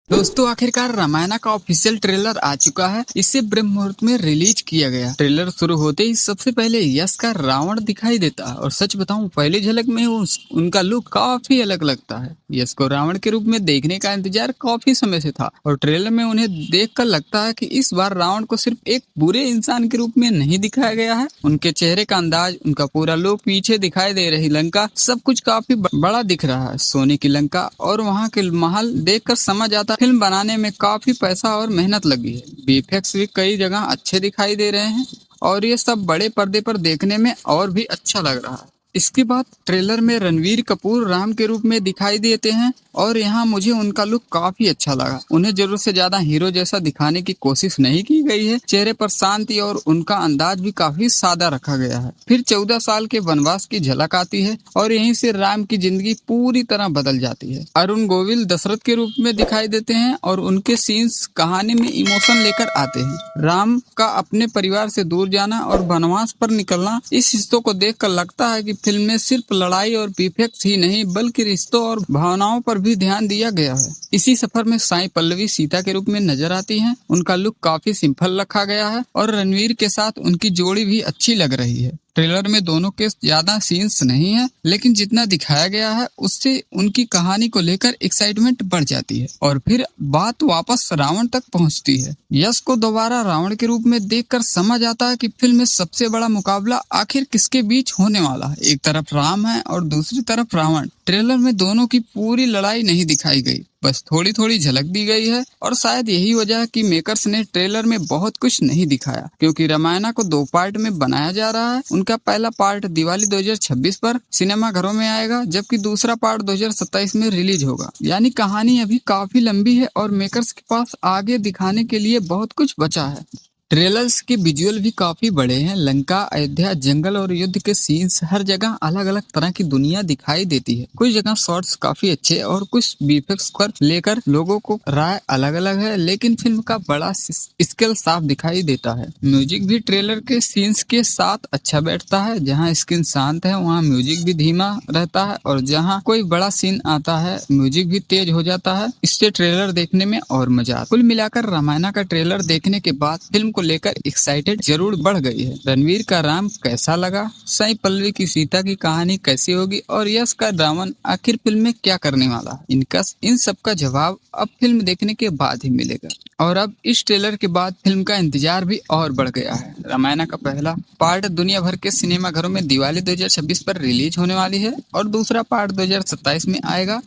दोस्तों आखिरकार रामायण का ऑफिशियल ट्रेलर आ चुका है। इसे ब्रह्म मुहूर्त में रिलीज किया गया। ट्रेलर शुरू होते ही सबसे पहले यश का रावण दिखाई देता है और सच बताऊं पहली झलक में उनका लुक काफी अलग लगता है। यश को रावण के रूप में देखने का इंतजार काफी समय से था और ट्रेलर में उन्हें देखकर लगता है कि इस बार रावण को सिर्फ एक बुरे इंसान के रूप में नहीं दिखाया गया है। उनके चेहरे का अंदाज, उनका पूरा लुक, पीछे दिखाई दे रही लंका, सब कुछ काफी बड़ा दिख रहा है। सोने की लंका और वहाँ के महल देखकर समझ आता फिल्म बनाने में काफी पैसा और मेहनत लगी है। वीएफएक्स भी कई जगह अच्छे दिखाई दे रहे हैं और ये सब बड़े पर्दे पर देखने में और भी अच्छा लग रहा है। इसके बाद ट्रेलर में रणवीर कपूर राम के रूप में दिखाई देते हैं और यहाँ मुझे उनका लुक काफी अच्छा लगा। उन्हें जरूरत से ज्यादा हीरो जैसा दिखाने की कोशिश नहीं की गई है। चेहरे पर शांति और उनका अंदाज भी काफी सादा रखा गया है। फिर 14 साल के वनवास की झलक आती है और यहीं से राम की जिंदगी पूरी तरह बदल जाती है। अरुण गोविल दशरथ के रूप में दिखाई देते हैं और उनके सीन्स कहानी में इमोशन लेकर आते हैं। राम का अपने परिवार से दूर जाना और वनवास पर निकलना, इस हिस्सों को देखकर लगता है कि फिल्म में सिर्फ लड़ाई और वीएफएक्स ही नहीं बल्कि रिश्तों और भावनाओं पर भी ध्यान दिया गया है। इसी सफर में साई पल्लवी सीता के रूप में नजर आती हैं। उनका लुक काफी सिंपल रखा गया है और रणवीर के साथ उनकी जोड़ी भी अच्छी लग रही है। ट्रेलर में दोनों के ज्यादा सीन्स नहीं है, लेकिन जितना दिखाया गया है उससे उनकी कहानी को लेकर एक्साइटमेंट बढ़ जाती है और फिर बात वापस रावण तक पहुंचती है। यश को दोबारा रावण के रूप में देखकर समझ आता है कि फिल्म में सबसे बड़ा मुकाबला आखिर किसके बीच होने वाला है। एक तरफ राम है और दूसरी तरफ रावण। ट्रेलर में दोनों की पूरी लड़ाई नहीं दिखाई गई, बस थोड़ी थोड़ी झलक दी गई है और शायद यही वजह है कि मेकर्स ने ट्रेलर में बहुत कुछ नहीं दिखाया, क्योंकि रामायण को 2 पार्ट में बनाया जा रहा है। उनका पहला पार्ट दिवाली 2026 पर सिनेमा घरों में आएगा, जबकि दूसरा पार्ट 2027 में रिलीज होगा। यानी कहानी अभी काफी लंबी है और मेकर्स के पास आगे दिखाने के लिए बहुत कुछ बचा है। ट्रेलर्स के विजुअल भी काफी बड़े हैं। लंका, अयोध्या, जंगल और युद्ध के सीन्स, हर जगह अलग अलग तरह की दुनिया दिखाई देती है। कुछ जगह शॉट्स काफी अच्छे और कुछ वीएफएक्स पर लेकर लोगों को राय अलग अलग है, लेकिन फिल्म का बड़ा स्केल साफ दिखाई देता है। म्यूजिक भी ट्रेलर के सीन्स के साथ अच्छा बैठता है। जहाँ स्क्रीन शांत है वहाँ म्यूजिक भी धीमा रहता है और जहाँ कोई बड़ा सीन आता है म्यूजिक भी तेज हो जाता है। इससे ट्रेलर देखने में और मजा आता है। कुल मिलाकर रामायण का ट्रेलर देखने के बाद फिल्म को लेकर एक्साइटेड जरूर बढ़ गई है। रणवीर का राम कैसा लगा, साई पल्लवी की सीता की कहानी कैसी होगी और यश का रावण आखिर फिल्म में क्या करने वाला है, इन सब का जवाब अब फिल्म देखने के बाद ही मिलेगा। और अब इस ट्रेलर के बाद फिल्म का इंतजार भी और बढ़ गया है। रामायण का पहला पार्ट दुनिया भर के सिनेमा घरों में दिवाली 2026 पर रिलीज होने वाली है और दूसरा पार्ट 2027 में आएगा।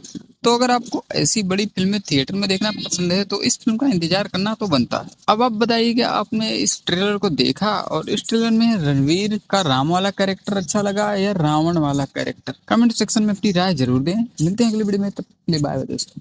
तो अगर आपको ऐसी बड़ी फिल्में थिएटर में देखना पसंद है तो इस फिल्म का इंतजार करना तो बनता है। अब आप बताइए कि आपने इस ट्रेलर को देखा और इस ट्रेलर में रणवीर का राम वाला कैरेक्टर अच्छा लगा या रावण वाला कैरेक्टर? कमेंट सेक्शन में अपनी राय जरूर दें। मिलते हैं अगली वीडियो में, तब के लिए बाय बाय दोस्तों।